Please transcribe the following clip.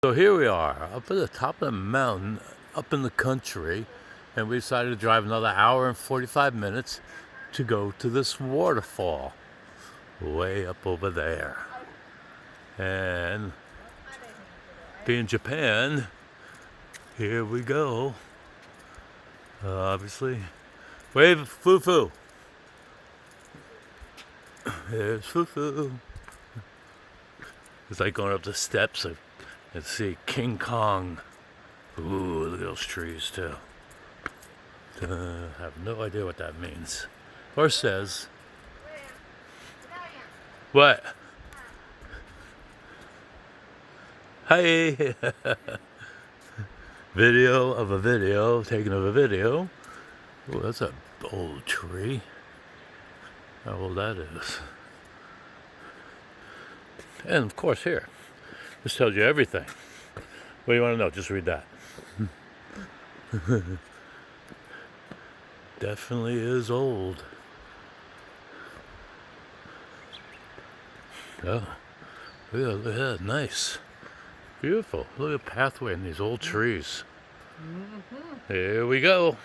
So here we are, up at the top of the mountain, up in the country, and we decided to drive another hour and 45 minutes to go to this waterfall way up over there. And being Japan, here we go. Obviously, wave Fufu. There's Fufu. It's like going up the steps and see King Kong. Ooh, look at those trees too. I have no idea what that means. Or says. What? Hey! Video of a video, taking of a video. Oh, that's an old tree. How old that is. And of course here, this tells you everything. What do you want to know? Just read that. Definitely is old. Oh, look at that, nice. Beautiful. Look at the pathway in these old trees. Here we go.